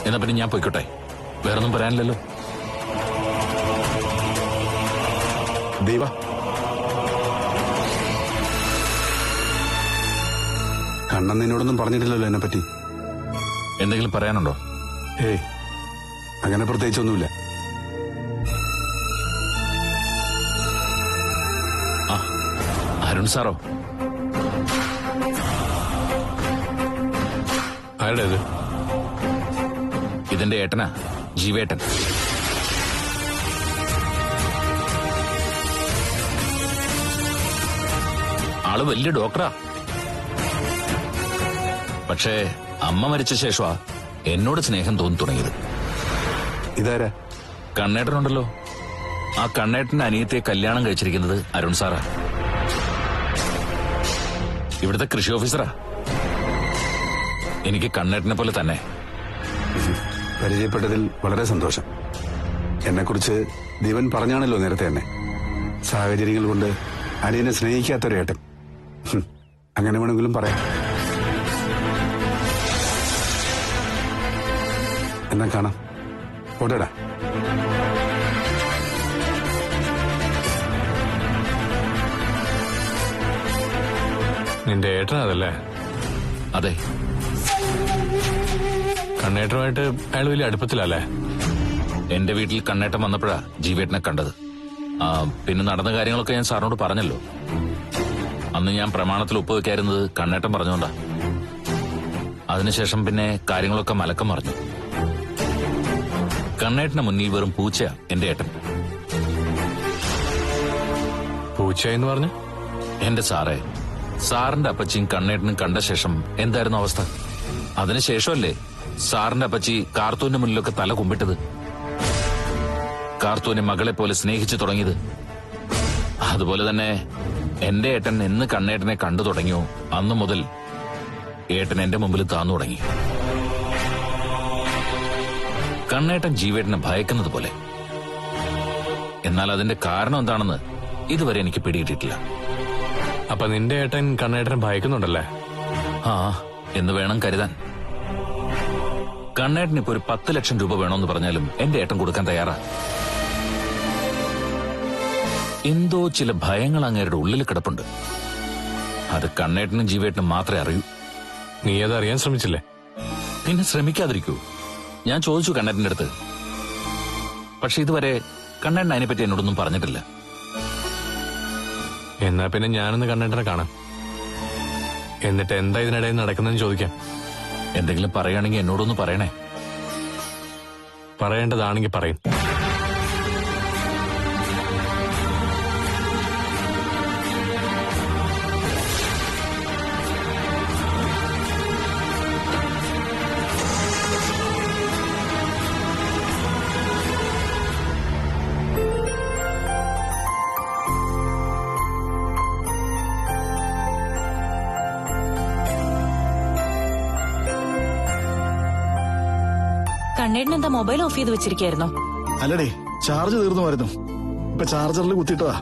എന്നാ പിന്നെ ഞാൻ പോയിക്കോട്ടെ, വേറൊന്നും പറയാനില്ലല്ലോ. ദീപ, കണ്ണൻ നിന്നോടൊന്നും പറഞ്ഞിട്ടില്ലല്ലോ എന്നെ പറ്റി. എന്തെങ്കിലും പറയാനുണ്ടോ? ഏയ്, അങ്ങനെ പ്രത്യേകിച്ചൊന്നുമില്ല. ആ, അരുൺ സാറോ? ആരുടെ ഇത്? ഇതിന്റെ ഏട്ടനാ, ജീവേട്ടൻ. ആള് വലിയ ഡോക്ടറാ. പക്ഷേ അമ്മ മരിച്ച ശേഷമാ എന്നോട് സ്നേഹം തോന്നി തുടങ്ങിയത്. ഇതാരാ? കണ്ണേട്ടനുണ്ടല്ലോ, ആ കണ്ണേട്ടന്റെ അനിയത്തെ കല്യാണം കഴിച്ചിരിക്കുന്നത് അരുൺ സാറാ. ഇവിടുത്തെ കൃഷി ഓഫീസറാ. എനിക്ക് കണ്ണേട്ടനെ പോലെ തന്നെ. പരിചയപ്പെട്ടതിൽ വളരെ സന്തോഷം. എന്നെക്കുറിച്ച് ദീപൻ പറഞ്ഞാണല്ലോ നേരത്തെ തന്നെ. സാഹചര്യങ്ങൾ കൊണ്ട് അനിയനെ സ്നേഹിക്കാത്തൊരേട്ടൻ. അങ്ങനെ വേണമെങ്കിലും പറയാം. എന്നാ കാണാം. ഓടേടാ. നിന്റെ ഏട്ടനതല്ലേ? അതെ. കണ്ണേട്ടനുമായിട്ട് അയാൾ വലിയ അടുപ്പത്തിലല്ലേ? എന്റെ വീട്ടിൽ കണ്ണേട്ടൻ വന്നപ്പോഴാ ജീവേട്ടനെ കണ്ടത്. പിന്നെ നടന്ന കാര്യങ്ങളൊക്കെ ഞാൻ സാറിനോട് പറഞ്ഞല്ലോ. അന്ന് ഞാൻ പ്രമാണത്തിൽ ഒപ്പുവെക്കായിരുന്നത് കണ്ണേട്ടൻ പറഞ്ഞോണ്ടാ. അതിനുശേഷം പിന്നെ കാര്യങ്ങളൊക്കെ മലക്കം മറിഞ്ഞു. കണ്ണേട്ടന് മുന്നിൽ വെറും പൂച്ചയാ എന്റെ ഏട്ടൻ. പൂച്ച എന്ന് പറഞ്ഞു? എന്റെ സാറേ, സാറിന്റെ അപ്പച്ചിയും കണ്ണേട്ടനും കണ്ട ശേഷം എന്തായിരുന്നു അവസ്ഥ? അതിനുശേഷമല്ലേ സാറിന്റെ അപ്പച്ചി കാർത്തൂന്റെ മുന്നിലൊക്കെ തല കുമ്പിട്ടത്, കാർത്തൂനെ മകളെ പോലെ സ്നേഹിച്ചു തുടങ്ങിയത്. അതുപോലെ തന്നെ എന്റെ ഏട്ടൻ എന്ന് കണ്ണേട്ടനെ കണ്ടു തുടങ്ങിയോ അന്നു മുതൽ ഏട്ടൻ എന്റെ മുമ്പിൽ താന്നു തുടങ്ങി. കണ്ണേട്ടൻ ജീവേട്ടനെ ഭയക്കുന്നത് പോലെ. എന്നാൽ അതിന്റെ കാരണം എന്താണെന്ന് ഇതുവരെ എനിക്ക് പിടികിട്ടിട്ടില്ല. അപ്പൊ നിന്റെ ഏട്ടൻ കണ്ണേട്ടനെ ഭയക്കുന്നുണ്ടല്ലേ? ആ, എന്ന് വേണം കരുതാൻ. കണ്ണേട്ടന് ഇപ്പൊ ഒരു 10 ലക്ഷം രൂപ വേണമെന്ന് പറഞ്ഞാലും എന്റെ ഏട്ടൻ കൊടുക്കാൻ തയ്യാറാ. എന്തോ ചില ഭയങ്ങൾ അങ്ങേരുടെ ഉള്ളിൽ കിടപ്പുണ്ട്. അത് കണ്ണേട്ടനും ജീവേട്ടനും മാത്രമേ അറിയൂ. നീ അതറിയാൻ ശ്രമിച്ചില്ലേ? പിന്നെ ശ്രമിക്കാതിരിക്കൂ? ഞാൻ ചോദിച്ചു കണ്ണേട്ടന്റെ അടുത്ത്. പക്ഷെ ഇതുവരെ കണ്ണേട്ടൻ അതിനെപ്പറ്റി എന്നോടൊന്നും പറഞ്ഞിട്ടില്ല. എന്നാ പിന്നെ ഞാനൊന്ന് കണ്ണേട്ടനെ കാണാം. എന്നിട്ട് എന്താ ഇതിനിടയിൽ നടക്കുന്നതെന്ന് ചോദിക്കാം. എന്തെങ്കിലും പറയുകയാണെങ്കിൽ എന്നോടൊന്ന് പറയണേ. പറയേണ്ടതാണെങ്കിൽ പറയും. കണ്ണേട്ടൻ എന്താ മൊബൈൽ ഓഫ് ചെയ്ത് വെച്ചിരിക്കായിരുന്നോ? അല്ലടേ, ചാർജ് തീർന്നുമായിരുന്നു. ഇപ്പൊ ചാർജറിൽ കുത്തിയിട്ടതാ.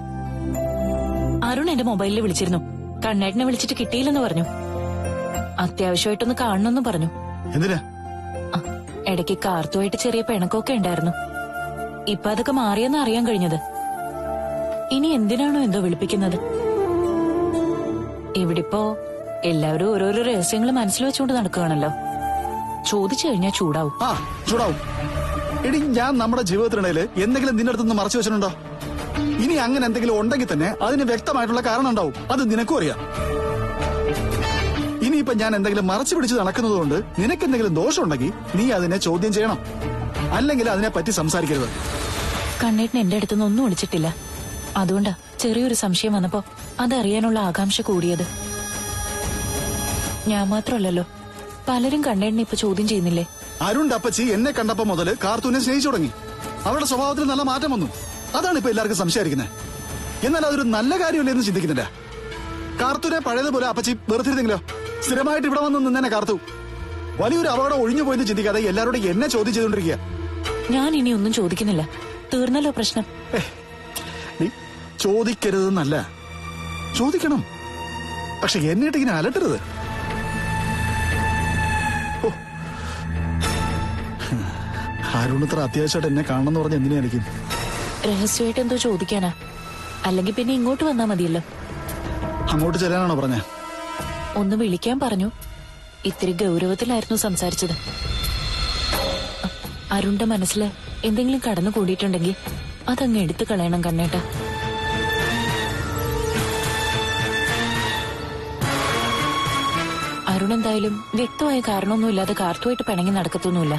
അരുൺ എന്റെ മൊബൈലിൽ വിളിച്ചിരുന്നു. കണ്ണേട്ടനെ വിളിച്ചിട്ട് കിട്ടിയില്ലെന്ന് പറഞ്ഞു. അത്യാവശ്യമായിട്ടൊന്ന് കാണണമെന്ന് പറഞ്ഞു. എന്തിനാ? ഇടയ്ക്ക് കാർത്തുമായിട്ട് ചെറിയ പിണക്കമൊക്കെ ഉണ്ടായിരുന്നു. ഇപ്പൊ അതൊക്കെ മാറിയെന്ന് അറിയാൻ കഴിഞ്ഞത്. ഇനി എന്തിനാണോ എന്തോ വിളിപ്പിക്കുന്നത്. ഇവിടിപ്പോ എല്ലാവരും ഓരോരോ രഹസ്യങ്ങൾ മനസ്സിൽ വെച്ചുകൊണ്ട് നടക്കുകയാണല്ലോ. ചോദിച്ചു കഴിഞ്ഞാൽ ചൂടാവും. ചൂടാവും. എടി, ഞാൻ നമ്മുടെ ജീവിതത്തിനിടയില് എന്തെങ്കിലും നിന്റെ അടുത്തുനിന്ന് മറച്ചു വെച്ചിട്ടുണ്ടോ? ഇനി അങ്ങനെ എന്തെങ്കിലും ഉണ്ടെങ്കിൽ തന്നെ അതിന് വ്യക്തമായിട്ടുള്ള കാരണം ഉണ്ടാവും. അത് നിനക്കും അറിയാം. ഇനിയിപ്പൊ ഞാൻ എന്തെങ്കിലും മറച്ചു പിടിച്ച് നടക്കുന്നതുകൊണ്ട് നിനക്ക് എന്തെങ്കിലും ദോഷം ഉണ്ടെങ്കിൽ നീ അതിനെ ചോദ്യം ചെയ്യണം. അല്ലെങ്കിൽ അതിനെ പറ്റി സംസാരിക്കരുത്. കണ്ണേട്ടൻ എന്റെ അടുത്തുനിന്ന് ഒന്നും ഒളിച്ചിട്ടില്ല. അതുകൊണ്ടാ ചെറിയൊരു സംശയം വന്നപ്പോ അതറിയാനുള്ള ആകാംക്ഷ കൂടിയത്. ഞാൻ മാത്രമല്ലല്ലോ, പലരും കണ്ണേട്ടനെ ഇപ്പൊ ചോദ്യം ചെയ്യുന്നില്ലേ? അരുണിന്റെ അപ്പച്ചി എന്നെ കണ്ടപ്പോ മുതല് കാർത്തൂനെ സ്നേഹിച്ചു തുടങ്ങി. അവരുടെ സ്വഭാവത്തിൽ നല്ല മാറ്റം വന്നു. അതാണ് ഇപ്പൊ എല്ലാവർക്കും സംശയമായിരിക്കുന്നത്. എന്നാൽ അതൊരു നല്ല കാര്യമല്ലേ എന്ന് ചിന്തിക്കുന്നില്ല. കാർത്തൂനെ പഴയതുപോലെ അപ്പച്ചി വെറുത്തിരുന്നെങ്കിലോ? സ്ഥിരമായിട്ട് ഇവിടെ വന്ന് നിന്നെ കാർത്തു. വലിയൊരു അപകടം ഒഴിഞ്ഞു പോയെന്ന് ചിന്തിക്കാതെ എല്ലാവരോടും എന്നെ ചോദ്യം ചെയ്തുകൊണ്ടിരിക്കുക. ഞാൻ ഇനി ഒന്നും ചോദിക്കുന്നില്ല. തീർന്നല്ലോ പ്രശ്നം. ചോദിക്കരുതെന്നല്ല, ചോദിക്കണം. പക്ഷെ എന്നിട്ട് ഇങ്ങനെ അലട്ടരുത്. അരുൺ ഇത്ര അത്യാവശ്യമായിട്ട് എന്നെ കാണണമെന്ന് പറഞ്ഞ എന്തിനായിരിക്കും? രഹസ്യമായിട്ട് എന്തോ ചോദിക്കാനാ? അല്ലെങ്കിൽ പിന്നെ ഇങ്ങോട്ട് വന്നാ മതിയല്ലോ. അങ്ങോട്ട് ചെല്ലാനാണോ പറഞ്ഞേ? ഒന്ന് വിളിക്കാൻ പറഞ്ഞു. ഇത്തിരി ഗൗരവത്തിലായിരുന്നു സംസാരിച്ചത്. അരുണിന്റെ മനസ്സില് എന്തെങ്കിലും കടന്നു കൂടിയിട്ടുണ്ടെങ്കിൽ അതങ്ങ് എടുത്തു കളയണം കണ്ണേട്ട. അരുൺ എന്തായാലും വ്യക്തമായ കാരണമൊന്നുമില്ലാതെ കാർത്തുമായിട്ട് പിണങ്ങി നടക്കത്തൊന്നുമില്ല.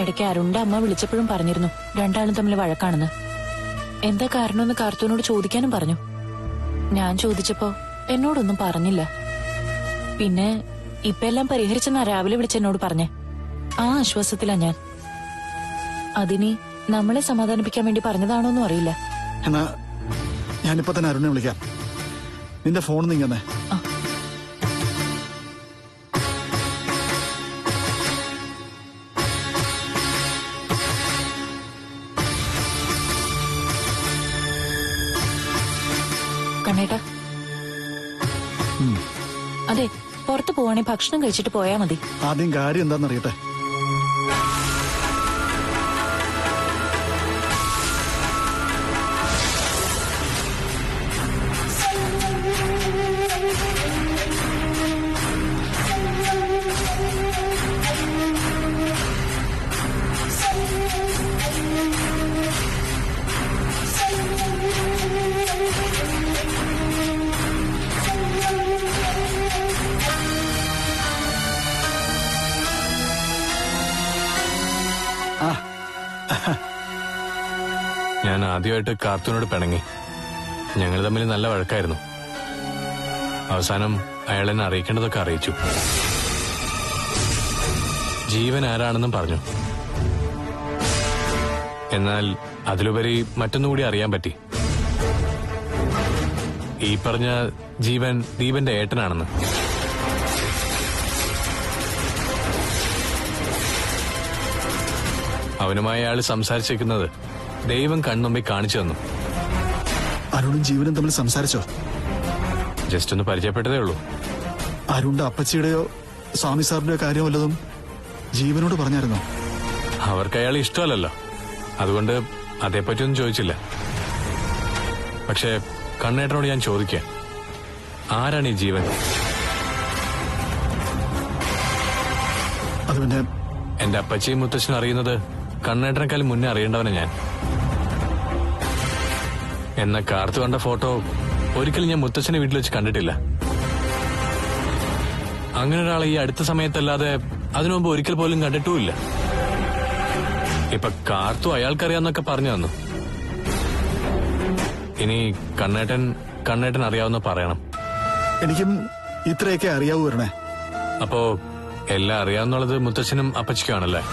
ഇടയ്ക്ക് അരുണിന്റെ അമ്മ വിളിച്ചപ്പോഴും പറഞ്ഞിരുന്നു രണ്ടാളും തമ്മിൽ വഴക്കാണെന്ന്. എന്താ കാരണമെന്ന് കാർത്തുവിനോട് ചോദിക്കാനും പറഞ്ഞു. ഞാൻ ചോദിച്ചപ്പോ എന്നോടൊന്നും പറഞ്ഞില്ല. പിന്നെ ഇപ്പൊ എല്ലാം പരിഹരിച്ചെന്നാ രാവിലെ വിളിച്ചെന്നോട് പറഞ്ഞേ. ആ ആശ്വാസത്തിലാ ഞാൻ. അതിനി നമ്മളെ സമാധാനിപ്പിക്കാൻ വേണ്ടി പറഞ്ഞതാണോന്നും അറിയില്ല. എന്നാ ഞാനിപ്പോ തന്നെ അരുണിനെ വിളിക്കാം. നിന്റെ ഫോൺ നീങ്ങന്നേ. കണ്ണേട്ടാ, അതെ, പുറത്തു പോവാണെങ്കിൽ ഭക്ഷണം കഴിച്ചിട്ട് പോയാ മതി. ആദ്യം കാര്യം എന്താണെന്നറിയട്ടെ. ഞാൻ ആദ്യമായിട്ട് കാർത്തൂനോട് പിണങ്ങി. ഞങ്ങൾ തമ്മിൽ നല്ല വഴക്കായിരുന്നു. അവസാനം അയാൾ എന്നെ അറിയിക്കേണ്ടതൊക്കെ അറിയിച്ചു. ജീവൻ ആരാണെന്നും പറഞ്ഞു. എന്നാൽ അതിലുപരി മറ്റൊന്നുകൂടി അറിയാൻ പറ്റി. ഈ പറഞ്ഞ ജീവൻ ദീപന്റെ ഏട്ടനാണെന്ന്. അവനുമായി അയാൾ സംസാരിച്ചിരിക്കുന്നത് ദൈവം കൺമുമ്പിൽ കാണിച്ചു തന്നു. അരുണും ജീവനും തമ്മിൽ സംസാരിച്ചോ? ജസ്റ്റ് ഒന്ന് പരിചയപ്പെട്ടതേ ഉള്ളൂ. അരുണിന്റെ അപ്പച്ചിയുടെയോ സ്വാമി സാറിന്റെയോ കാര്യം വല്ലതും ജീവനോട് പറഞ്ഞായിരുന്നോ? അവർക്ക് അയാൾ ഇഷ്ടമല്ലല്ലോ, അതുകൊണ്ട് അതേപ്പറ്റിയൊന്നും ചോദിച്ചില്ല. പക്ഷേ കണ്ണേട്ടനോട് ഞാൻ ചോദിക്കാം, ആരാണ് ഈ ജീവൻ? അത് പിന്നെ എന്റെ അപ്പച്ചിയും മുത്തച്ഛനും അറിയുന്നത് കണ്ണേട്ടനേക്കാൾ മുന്നേ അറിയേണ്ടവനെ ഞാൻ. എന്ന കാർത്തു കണ്ട ഫോട്ടോ ഒരിക്കലും ഞാൻ മുത്തച്ഛന്റെ വീട്ടിൽ വെച്ച് കണ്ടിട്ടില്ല. അങ്ങനെ ഒരാളെ ഈ അടുത്ത സമയത്തല്ലാതെ അതിനു മുമ്പ് ഒരിക്കൽ പോലും കണ്ടിട്ടുമില്ല. ഇപ്പൊ കാർത്തു അയാൾക്കറിയാന്നൊക്കെ പറഞ്ഞു തന്നു. ഇനി കണ്ണേട്ടൻ അറിയാവുന്ന പറയണം. എനിക്കും ഇത്രയൊക്കെ അറിയാവൂ വരണേ. അപ്പോ എല്ലാം അറിയാവുന്നുള്ളത് മുത്തച്ഛനും അപ്പച്ചിക്കുമാണല്ലേ?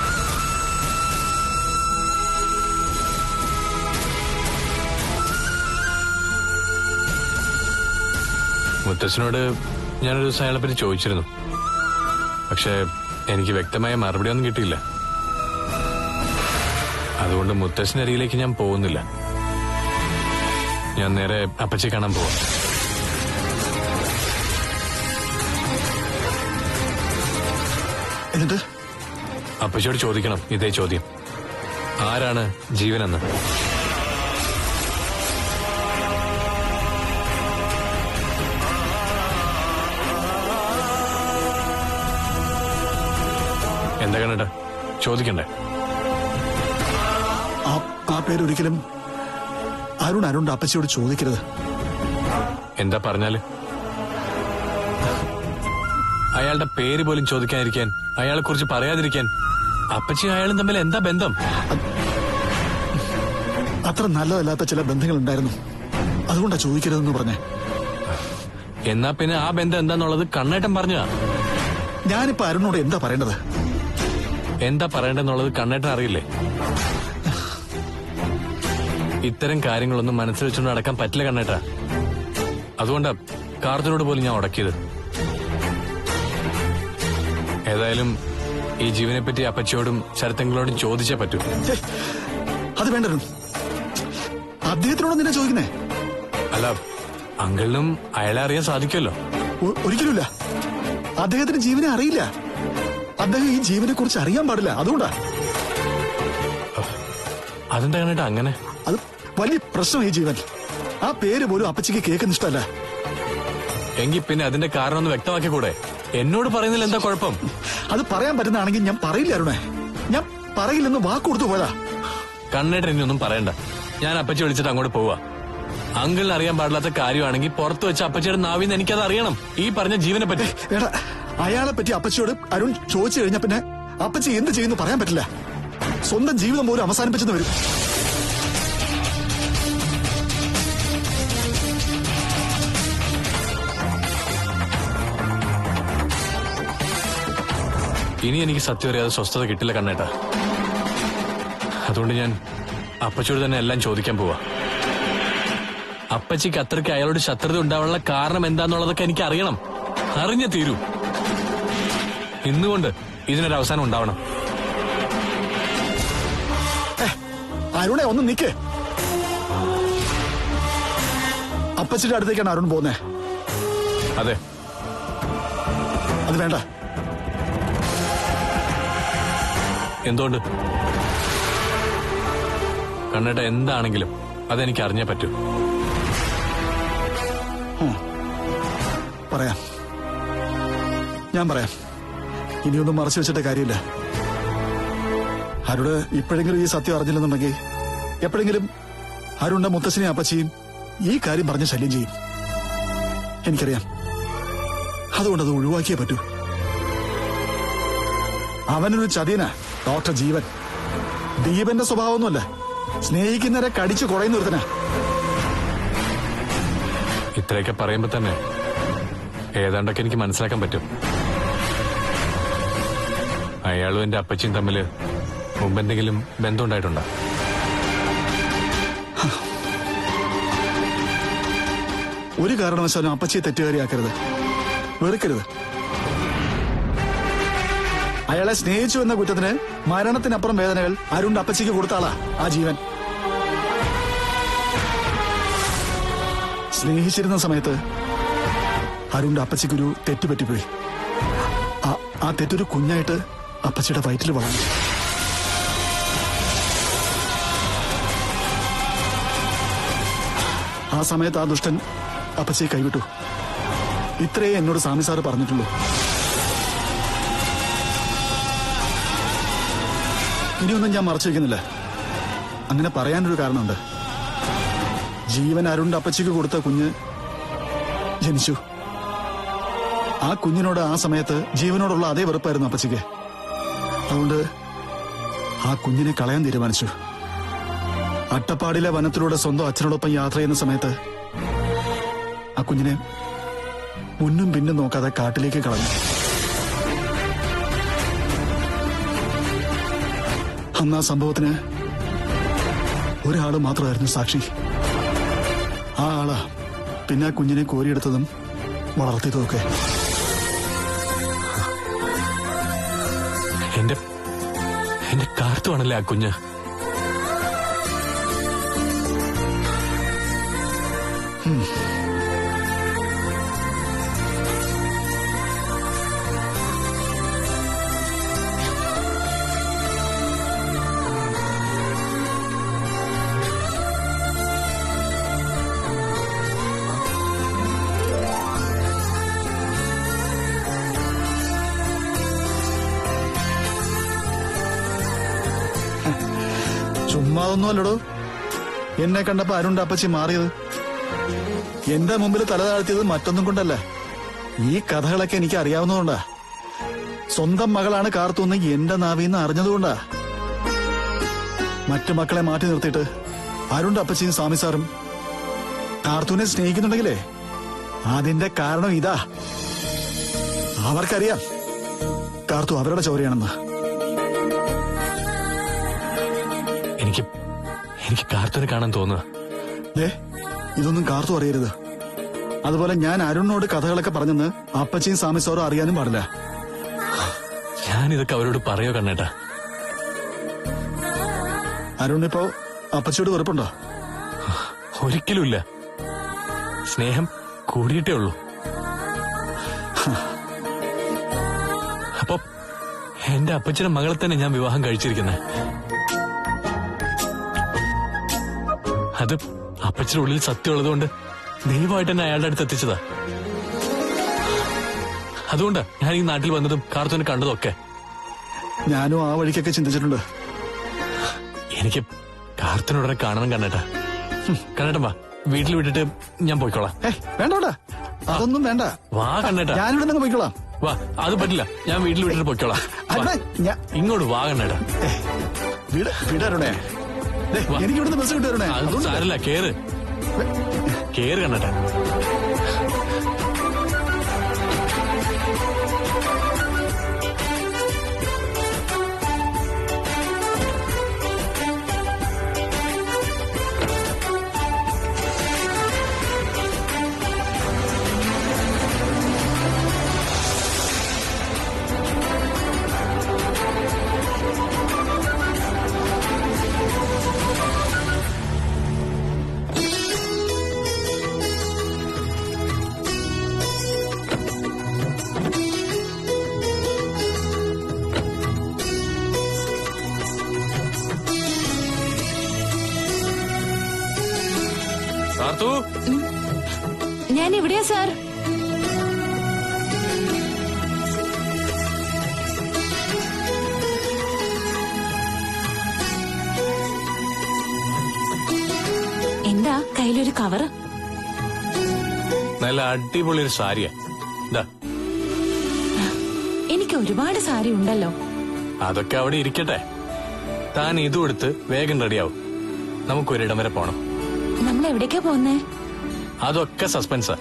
മുത്തച്ഛനോട് ഞാനൊരു ദിവസം അയാളെ പറ്റി ചോദിച്ചിരുന്നു. പക്ഷെ എനിക്ക് വ്യക്തമായ മറുപടി ഒന്നും കിട്ടിയില്ല. അതുകൊണ്ട് മുത്തച്ഛന്റെ അരികിലേക്ക് ഞാൻ പോകുന്നില്ല. ഞാൻ നേരെ അപ്പച്ചി കാണാൻ പോവാം. എന്നിട്ട് അപ്പച്ചിയോട് ചോദിക്കണം ഇതേ ചോദ്യം, ആരാണ് ജീവനെന്ന്. എന്താ കണ്ണേട്ടാ ചോദിക്കണ്ടേ? ആ പേരൊരിക്കലും അരുണിന്റെ അപ്പച്ചിയോട് ചോദിക്കരുത്. എന്താ പറഞ്ഞാല്? അയാളുടെ പേര് പോലും ചോദിക്കാതിരിക്കാൻ, അയാളെ കുറിച്ച് പറയാതിരിക്കാൻ അപ്പച്ചിയും അയാളും തമ്മിൽ എന്താ ബന്ധം? അത്ര നല്ലതല്ലാത്ത ചില ബന്ധങ്ങൾ ഉണ്ടായിരുന്നു, അതുകൊണ്ടാ ചോദിക്കരുതെന്ന് പറഞ്ഞേ. എന്നാ പിന്നെ ആ ബന്ധം എന്താന്നുള്ളത് കണ്ണേട്ടൻ പറഞ്ഞതാ. ഞാനിപ്പോ അരുണിനോട് എന്താ പറയേണ്ടത്? എന്താ പറയേണ്ടെന്നുള്ളത് കണ്ണേട്ടൻ അറിയില്ലേ? ഇത്തരം കാര്യങ്ങളൊന്നും മനസ്സിൽ വെച്ചുകൊണ്ട് നടക്കാൻ പറ്റില്ല കണ്ണേട്ടാ. അതുകൊണ്ടാ കാർത്തിനോട് പോലും ഞാൻ ഉടക്കിയത്. ഏതായാലും ഈ ജീവനെ പറ്റി അപ്പച്ചിയോടും ശരത്തങ്ങളോടും ചോദിച്ചേ പറ്റൂ. അത് വേണ്ട, അദ്ദേഹത്തിനോട് നിന്നെ ചോദിക്കുന്നേ. അല്ല, അങ്കിളിനും അയാളെ അറിയാൻ സാധിക്കുമല്ലോ. ഒരിക്കലുമില്ല. അദ്ദേഹത്തിന് ജീവനെ അറിയില്ല. അദ്ദേഹം ഈ ജീവനെ കുറിച്ച് അറിയാൻ പാടില്ല, അതുകൊണ്ടാ. അതെന്താ കണ്ണേട്ടാ അങ്ങനെ? അത് വലിയ പ്രശ്നം ഈ ജീവൻ. ആ പേര് പോലും അപ്പച്ചിക്ക് കേൾക്കുന്ന ഇഷ്ടമല്ല. എങ്കിൽ പിന്നെ അതിന്റെ കാരണം ഒന്ന് വ്യക്തമാക്കി കൂടെ? എന്നോട് പറയുന്നതിൽ എന്താ കുഴപ്പം? അത് പറയാൻ പറ്റുന്നതാണെങ്കിൽ ഞാൻ പറയില്ല അരുണേ. ഞാൻ പറയില്ലെന്ന് വാക്ക് കൊടുത്തു പോയതാ. കണ്ണേട്ടൻ ഇനി ഒന്നും പറയണ്ട. ഞാൻ അപ്പച്ചി വിളിച്ചിട്ട് അങ്ങോട്ട് പോവാ. അങ്കിളിന് അറിയാൻ പാടില്ലാത്ത കാര്യമാണെങ്കിൽ പുറത്ത് വെച്ച് അപ്പച്ചിയുടെ നാവിന്ന് എനിക്കത് അറിയണം, ഈ പറഞ്ഞ ജീവനെ പറ്റി. വേണ്ട, അയാളെ പറ്റി അപ്പച്ചിയോട് അരുൺ ചോദിച്ചു കഴിഞ്ഞാൽ പിന്നെ അപ്പച്ചി എന്ത് ചെയ്യുന്നു പറയാൻ പറ്റില്ല. സ്വന്തം ജീവിതം പോലും അവസാനിപ്പിച്ചെന്ന് വരും. ഇനി എനിക്ക് സത്യം അറിയാതെ സ്വസ്ഥത കിട്ടില്ല കണ്ണേട്ടാ. അതുകൊണ്ട് ഞാൻ അപ്പച്ചിയോട് തന്നെ എല്ലാം ചോദിക്കാൻ പോവാ. അപ്പച്ചിക്ക് അത്രയ്ക്ക് അയാളോട് ശത്രുത ഉണ്ടാവാനുള്ള കാരണം എന്താന്നുള്ളതൊക്കെ എനിക്ക് അറിയണം, അറിഞ്ഞേ തീരൂ. ഇന്നുകൊണ്ട് ഇതിനൊരു അവസാനം ഉണ്ടാവണം. അരുണെ ഒന്ന് നിക്ക്. അപ്പച്ചിയുടെ അടുത്തേക്കാണ് അരുൺ പോകുന്നേ? അതെ. അത് വേണ്ട. എന്തുകൊണ്ട്? കണ്ണേട്ട എന്താണെങ്കിലും അതെനിക്ക് അറിഞ്ഞേ പറ്റൂ. പറയാം, ഞാൻ പറയാം. ഇനിയൊന്നും മറച്ചു വെച്ചിട്ട് കാര്യമില്ല. അരുണ് ഇപ്പോഴെങ്കിലും ഈ സത്യം അറിഞ്ഞില്ലെന്നുണ്ടെങ്കിൽ എപ്പോഴെങ്കിലും അരുണിന്റെ മുത്തശ്ശനെയും അപ്പച്ചിയും ഈ കാര്യം പറഞ്ഞ് ശല്യം ചെയ്യും. എനിക്കറിയാം. അതുകൊണ്ടത് ഒഴിവാക്കിയേ പറ്റൂ. അവനൊരു ചതിയനാ ഡോക്ടർ ജീവൻ. ദീപന്റെ സ്വഭാവമൊന്നുമല്ല, സ്നേഹിക്കുന്നവരെ കടിച്ചു കുടയുന്ന ഒരുത്തനാ. ഇത്രയൊക്കെ പറയുമ്പോ തന്നെ ഏതാണ്ടൊക്കെ എനിക്ക് മനസ്സിലാക്കാൻ പറ്റും. അയാളും എന്റെ അപ്പച്ചിയും തമ്മില് മുമ്പെന്തെങ്കിലും ബന്ധമുണ്ടായിട്ടുണ്ടോ? ഒരു കാരണവശാലും അപ്പച്ചിയെ തെറ്റുകാരിയാക്കരുത്, വെറുക്കരുത്. അയാളെ സ്നേഹിച്ചു എന്ന കുറ്റത്തിന് മരണത്തിനപ്പുറം വേദനകൾ അരുണിന്റെ അപ്പച്ചിക്ക് കൊടുത്താളാ ആ ജീവൻ. സ്നേഹിച്ചിരുന്ന സമയത്ത് അരുണിന്റെ അപ്പച്ചിക്കൊരു തെറ്റ് പറ്റിപ്പോയി. ആ തെറ്റൊരു കുഞ്ഞായിട്ട് അപ്പച്ചിയുടെ വയറ്റിൽ വളർന്നു. ആ സമയത്ത് ആ ദുഷ്ടൻ അപ്പച്ചിയെ കൈവിട്ടു. ഇത്രയേ എന്നോട് സ്വാമി സാറ് പറഞ്ഞിട്ടുള്ളൂ. ഇനിയൊന്നും ഞാൻ മറച്ചു വയ്ക്കുന്നില്ല. അങ്ങനെ പറയാനൊരു കാരണമുണ്ട്. ജീവൻ അരുണിന്റെ അപ്പച്ചിക്ക് കൊടുത്ത കുഞ്ഞ് ജനിച്ചു. ആ കുഞ്ഞിനോട് ആ സമയത്ത് ജീവനോടുള്ള അതേ വെറുപ്പായിരുന്നു അപ്പച്ചിക്ക്. അതുകൊണ്ട് ആ കുഞ്ഞിനെ കളയാൻ തീരുമാനിച്ചു. അട്ടപ്പാടിയിലെ വനത്തിലൂടെ സ്വന്തം അച്ഛനോടൊപ്പം യാത്ര ചെയ്യുന്ന സമയത്ത് ആ കുഞ്ഞിനെ മുന്നും പിന്നും നോക്കാതെ കാട്ടിലേക്ക് കളഞ്ഞു. അന്ന് ആ സംഭവത്തിന് ഒരാള് മാത്രമായിരുന്നു സാക്ഷി. ആ ആളാ പിന്നെ ആ കുഞ്ഞിനെ കോരിയെടുത്തതും വളർത്തിയതുമൊക്കെ. എന്റെ കാർത്തുവാണല്ലേ ആ കുഞ്ഞ്. ചുമ്മാതൊന്നുമല്ലടോ എന്നെ കണ്ടപ്പോ അരുണിന്റെ അപ്പച്ചി മാറിയത്. എന്റെ മുമ്പിൽ തല താഴ്ത്തിയത് മറ്റൊന്നും കൊണ്ടല്ല, ഈ കഥകളൊക്കെ എനിക്ക് അറിയാവുന്നതുകൊണ്ടാ. സ്വന്തം മകളാണ് കാർത്തൂന്ന് എന്റെ നാവിന്ന് അറിഞ്ഞതുകൊണ്ടാ. മറ്റു മക്കളെ മാറ്റി നിർത്തിയിട്ട് അരുണിന്റെ അപ്പച്ചിയും സ്വാമി സാറും കാർത്തൂനെ സ്നേഹിക്കുന്നുണ്ടെങ്കിലേ അതിന്റെ കാരണം ഇതാ. അവർക്കറിയാം കാർത്തു അവരുടെ ചോരയാണെന്ന്. എനിക്ക് കാർത്തുനെ കാണാൻ തോന്നുക. ഇതൊന്നും കാർത്തു അറിയരുത്. അതുപോലെ ഞാൻ അരുണിനോട് കഥകളൊക്കെ പറഞ്ഞെന്ന് അപ്പച്ചിയും സ്വാമി സാറും അറിയാനും പാടില്ല. ഞാനിതൊക്കെ അവരോട് പറയോ കണ്ണേട്ടാ? അരുണിപ്പോ അപ്പച്ചിയോട് വെറുപ്പുണ്ടോ? ഒരിക്കലുമില്ല. സ്നേഹം കൂടിയിട്ടേ ഉള്ളൂ. അപ്പൊ എന്റെ അപ്പച്ചന്റെ മകളെ തന്നെ ഞാൻ വിവാഹം കഴിച്ചിരിക്കുന്നത്. അത് അപ്പച്ചന്റെ ഉള്ളിൽ സത്യമുള്ളതുകൊണ്ട് ദൈവമായിട്ട് എന്നെ അയാളുടെ അടുത്ത് എത്തിച്ചതാ. അതുകൊണ്ടാ ഞാൻ ഈ നാട്ടിൽ വന്നതും കാർത്തൂനെ കണ്ടതും ഒക്കെ. ഞാനും ആ വഴിക്കൊക്കെ ചിന്തിച്ചിട്ടുണ്ട്. എനിക്ക് കാർത്തൂനുടനെ കാണണം കണ്ണേട്ടാ. കണ്ണേട്ടൻ വാ, വീട്ടിൽ വിട്ടിട്ട് ഞാൻ പോയിക്കോളാം. വേണ്ട, അതൊന്നും വേണ്ട. വാ കണ്ണേട്ടാ, ഞാനിവിടെ നിന്ന് പോയിക്കോളാം. വാ. അത് പറ്റില്ല, ഞാൻ വീട്ടിൽ വിട്ടിട്ട് പോയിക്കോളാം. വാ. ഇങ്ങോട്ട് വാ കണ്ണേട്ടാ. വിടരുണേ, എനിക്ക് ഇവിടുന്ന് ബസ് കിട്ടരുണേ. അത് സാരല്ല, കേറ് കണ്ണേട്ടാ. കാർത്തു, ഞാൻ എവിടെയാ സാർ? എന്താ കയ്യിലൊരു കവറ്? നല്ല അടിപൊളി ഒരു സാരിയാ. എനിക്ക് ഒരുപാട് സാരി ഉണ്ടല്ലോ. അതൊക്കെ അവിടെ ഇരിക്കട്ടെ. താൻ ഇതും എടുത്ത് വേഗം റെഡിയാവും. നമുക്കൊരിടം വരെ പോണം. നമ്മൾ എവിടേക്കാ പോന്നേ? അതൊക്കെ സസ്പെൻസാ.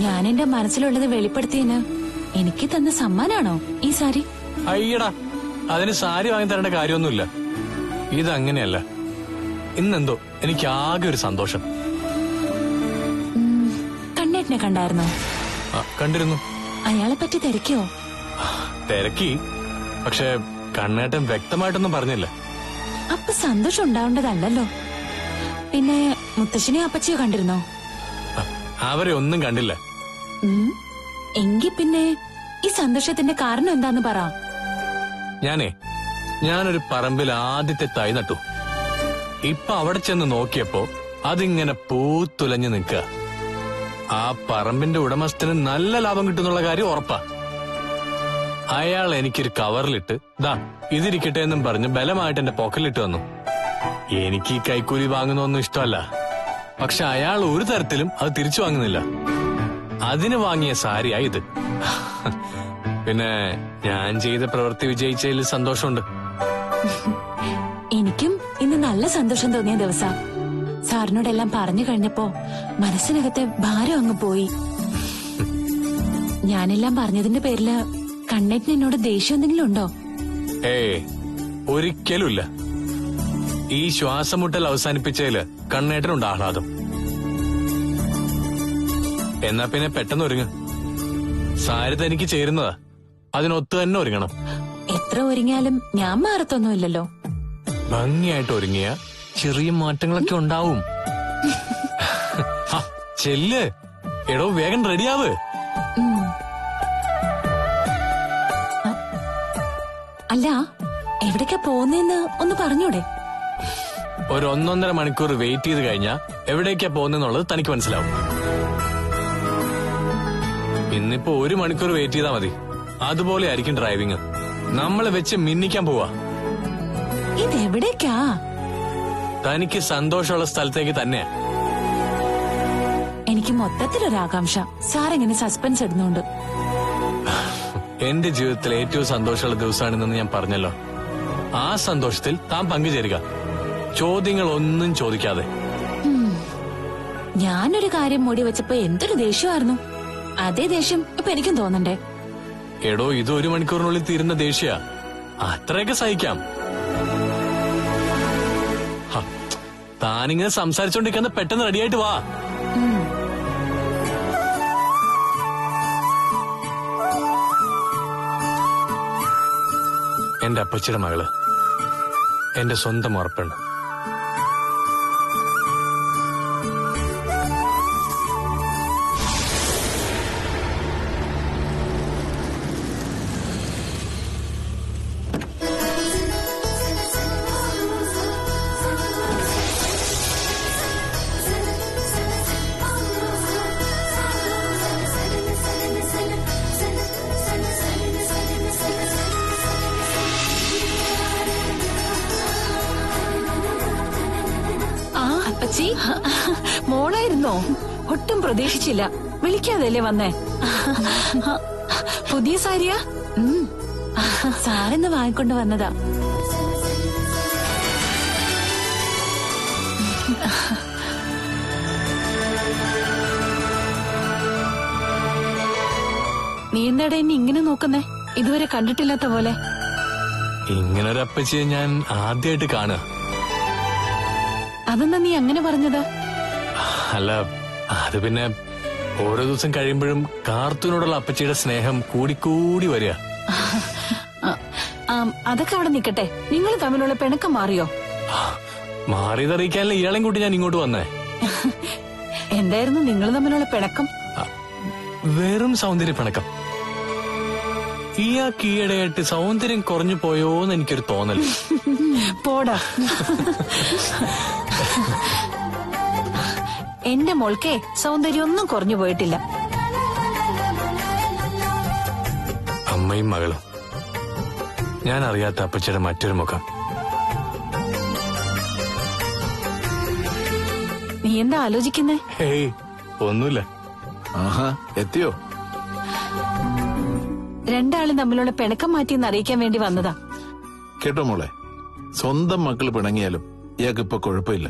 ഞാൻ എന്റെ മനസ്സിലുള്ളത് വെളിപ്പെടുത്തിയതിന് എനിക്ക് തന്ന സമ്മാനാണോ ഈ സാരി? അയ്യടാ, അതിന് സാരി വാങ്ങി തരേണ്ട കാര്യമൊന്നുമില്ല. ഇതങ്ങനെയല്ല. ഇന്നെന്തോ എനിക്ക് ആകെ ഒരു സന്തോഷം. കണ്ണേട്ടനെ കണ്ടായിരുന്നോ? കണ്ടിരുന്നു. അയാളെ പറ്റി തിരക്കിയോ? തിരക്കി, പക്ഷെ കണ്ണേട്ടൻ വ്യക്തമായിട്ടൊന്നും പറഞ്ഞില്ല. അപ്പൊ സന്തോഷം ഉണ്ടാവേണ്ടതല്ലോ. പിന്നെ മുത്തശ്ശനെ അപ്പച്ചിയോ കണ്ടിരുന്നോ? അവരെ ഒന്നും കണ്ടില്ല. എങ്കി പിന്നെ ഈ സന്തോഷത്തിന്റെ കാരണം എന്താന്ന് പറ. ഞാനൊരു പറമ്പിൽ ആദ്യത്തെ തൈ നട്ടു. ഇപ്പൊ അവിടെ ചെന്ന് നോക്കിയപ്പോ അതിങ്ങനെ പൂത്തുലഞ്ഞു നിൽക്കുക. ആ പറമ്പിന്റെ ഉടമസ്ഥന് നല്ല ലാഭം കിട്ടുന്നുള്ള കാര്യം ഉറപ്പാ. അയാൾ എനിക്കൊരു കവറിലിട്ട് ദാ ഇതിരിക്കട്ടെ എന്നും പറഞ്ഞ് ബലമായിട്ട് എന്റെ പോക്കറ്റിലിട്ട് വന്നു. എനിക്ക് ഈ കൈക്കൂലി വാങ്ങുന്നൊന്നും ഇഷ്ടമല്ല. പക്ഷെ അയാൾ ഒരു തരത്തിലും അത് തിരിച്ചു വാങ്ങുന്നില്ല. അതിന് വാങ്ങിയ സാരിയാ ഇത്. പിന്നെ ഞാൻ ചെയ്ത പ്രവൃത്തി വിജയിച്ചതിൽ സന്തോഷമുണ്ട്. എനിക്കും ഇന്ന് നല്ല സന്തോഷം തോന്നിയ ദിവസാ. സാറിനോടെല്ലാം പറഞ്ഞു കഴിഞ്ഞപ്പോ മനസ്സിനകത്തെ ഭാരം അങ്ങ് പോയി. ഞാനെല്ലാം പറഞ്ഞതിന്റെ പേരില് കണ്ണേറ്റിന് എന്നോട് ദേഷ്യം എന്തെങ്കിലും ഉണ്ടോ? ഒരിക്കലുമില്ല. ഈ ശ്വാസമുട്ടൽ അവസാനിപ്പിച്ചതില് കണ്ണേട്ടനുണ്ട് ആഹ്ലാദം. എന്നാ പിന്നെ പെട്ടെന്ന് ഒരുങ്ങ. സാരി തനിക്ക് ചേരുന്നതാ, അതിനൊത്തു തന്നെ ഒരുങ്ങണം. എത്ര ഒരുങ്ങിയാലും ഞാൻ മാറത്തൊന്നുമില്ലല്ലോ. ഭംഗിയായിട്ട് ഒരുങ്ങിയ ചെറിയ മാറ്റങ്ങളൊക്കെ ഉണ്ടാവും. ചെല്ല് എടോ, വേഗം റെഡിയാവ്. അല്ല, എവിടേക്കാ പോകുന്നേന്ന് ഒന്ന് പറഞ്ഞൂടെ? ഒരു 1.5 മണിക്കൂർ വെയിറ്റ് ചെയ്ത് കഴിഞ്ഞാ എവിടേക്കാ പോകുന്നെന്നുള്ളത് തനിക്ക് മനസ്സിലാവും. ഇന്നിപ്പോ 1 മണിക്കൂർ വെയിറ്റ് ചെയ്താൽ മതി. അതുപോലെ ആയിരിക്കും ഡ്രൈവിംഗ്. നമ്മളെ വെച്ച് മിന്നിക്കാൻ പോവാ. ഇതെവിടേക്കാ? തനിക്ക് സന്തോഷമുള്ള സ്ഥലത്തേക്ക് തന്നെയാ. എനിക്ക് മൊത്തത്തിലൊരാകാംക്ഷ. സാറിങ്ങനെ സസ്പെൻസ് ഇടുന്നുണ്ട്. എന്റെ ജീവിതത്തിൽ ഏറ്റവും സന്തോഷമുള്ള ദിവസമാണെന്ന് ഞാൻ പറഞ്ഞല്ലോ. ആ സന്തോഷത്തിൽ താൻ പങ്കുചേരുക, ചോദ്യങ്ങൾ ഒന്നും ചോദിക്കാതെ. ഞാനൊരു കാര്യം മൂടി വെച്ചപ്പോ എന്തൊരു ദേഷ്യമായിരുന്നു. അതേ ദേഷ്യം ഇപ്പൊ എനിക്കും തോന്നണ്ടേ? എടോ, ഇത് 1 മണിക്കൂറിനുള്ളിൽ തീരുന്ന ദേഷ്യ. അത്രയൊക്കെ സഹിക്കാം. താനിങ്ങനെ സംസാരിച്ചോണ്ടിരിക്കുന്ന പെട്ടെന്ന് റെഡിയായിട്ട് വാ. എന്റെ അപ്പച്ചിയുടെ മകള്, എന്റെ സ്വന്തം ഉറപ്പെണ്ണ്. അപ്പച്ചി മോളായിരുന്നോ? ഒട്ടും പ്രതീക്ഷിച്ചില്ല. വിളിക്കാതല്ലേ വന്നേ? പുതിയ സാരിയാ? സാറിന്ന് വാങ്ങിക്കൊണ്ട് വന്നതാ. നീ എന്താടാ എന്നെ ഇങ്ങനെ നോക്കുന്നേ? ഇതുവരെ കണ്ടിട്ടില്ലാത്ത പോലെ. ഇങ്ങനൊരു അപ്പച്ചിയെ ഞാൻ ആദ്യമായിട്ട് കാണുക. അതെന്താ നീ അങ്ങനെ പറഞ്ഞത്? അല്ല, അത് പിന്നെ ഓരോ ദിവസം കഴിയുമ്പോഴും കാർത്തൂനോടുള്ള അപ്പച്ചിയുടെ സ്നേഹം കൂടിക്കൂടി വരിക. അതൊക്കെ അവിടെ നിക്കട്ടെ. നിങ്ങൾ തമ്മിലുള്ള പിണക്കം മാറിയോ? മാറിയതറിയിക്കാനല്ലേ ഇയാളെയും കൂട്ടി ഞാൻ ഇങ്ങോട്ട് വന്നേ. എന്തായിരുന്നു നിങ്ങൾ തമ്മിലുള്ള പിണക്കം? വെറും സൗന്ദര്യ പിണക്കം. ഇയാൾക്ക് ഈയിടെയായിട്ട് സൗന്ദര്യം കുറഞ്ഞു പോയോന്ന് എനിക്കൊരു തോന്നൽ. പോടാ. എന്റെ മോൾക്കേ സൗന്ദര്യം ഒന്നും കുറഞ്ഞു പോയിട്ടില്ല. അമ്മയും മകളും. ഞാൻ അറിയാത്ത അപ്പച്ചിയുടെ മറ്റൊരു മുഖം. നീ എന്താ ആലോചിക്കുന്നേ? ഹേയ്, ഒന്നുമില്ല. ആഹാ, എത്തിയോ? രണ്ടാളും തമ്മിലുള്ള പിണക്കം മാറ്റിയെന്ന് അറിയിക്കാൻ വേണ്ടി വന്നതാ. കേട്ടോ മോളെ, സ്വന്തം മക്കൾ പിണങ്ങിയാലും ഇയാൾക്ക് ഇപ്പൊ കുഴപ്പമില്ല.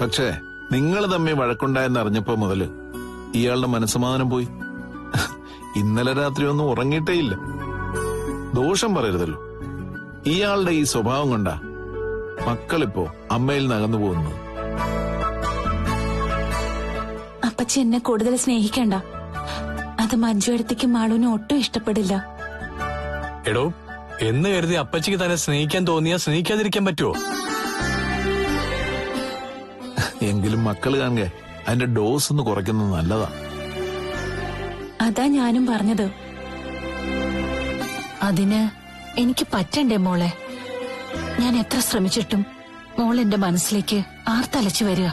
പക്ഷേ നിങ്ങൾ തമ്മിൽ വഴക്കുണ്ടായെന്ന് അറിഞ്ഞപ്പോ മുതല് ഇയാളുടെ മനസ്സമാധാനം പോയി. ഇന്നലെ രാത്രി ഒന്നും ഉറങ്ങിയിട്ടേ ഇല്ല. ദോഷം പറയരുതല്ലോ. ഇയാളുടെ ഈ സ്വഭാവം കൊണ്ടാ മക്കളിപ്പോ അമ്മയിൽ നിന്ന് അകന്നു പോകുന്നു. അപ്പച്ചി എന്നെ കൂടുതൽ സ്നേഹിക്കണ്ട. അത് മഞ്ജു അടുത്തേക്കും മാളുവിനും ഒട്ടും ഇഷ്ടപ്പെടില്ല. എടോ, എന്ന് കരുതി അപ്പച്ചിക്ക് തന്നെ സ്നേഹിക്കാൻ തോന്നിയാ സ്നേഹിക്കാതിരിക്കാൻ പറ്റുമോ? എങ്കിലും മക്കള് കാണുക അതിന്റെ ഡോസ് ഒന്ന് കുറയ്ക്കുന്നത് നല്ലതാ. അതാ ഞാനും പറഞ്ഞത്. അതിന് എനിക്ക് പറ്റണ്ടേ മോളെ? ഞാൻ എത്ര ശ്രമിച്ചിട്ടും മോൾ എന്റെ മനസ്സിലേക്ക് ആർത്തലച്ചു വരിക.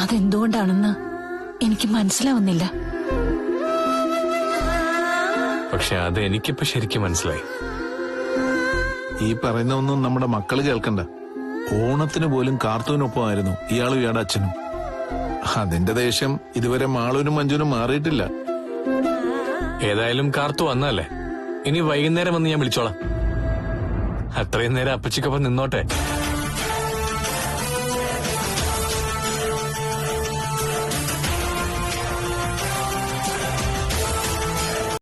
അതെന്തുകൊണ്ടാണെന്ന് എനിക്ക് മനസ്സിലാവുന്നില്ല. പക്ഷെ അത് എനിക്കിപ്പോ ശരിക്കും മനസ്സിലായി. ഈ പറയുന്ന ഒന്നും നമ്മുടെ മക്കള് കേൾക്കണ്ട. ഓണത്തിന് പോലും കാർത്തൂനൊപ്പമായിരുന്നു ഇയാളും ഇയാളുടെ അച്ഛനും. അതിന്റെ ദേഷ്യം ഇതുവരെ മാളൂനും മഞ്ജുനും മാറിയിട്ടില്ല. ഏതായാലും കാർത്തു വന്നല്ലേ, ഇനി വൈകുന്നേരം വന്ന് ഞാൻ വിളിച്ചോളാം. അത്രയും നേരം അപ്പച്ചിക്കൊപ്പം നിന്നോട്ടെ.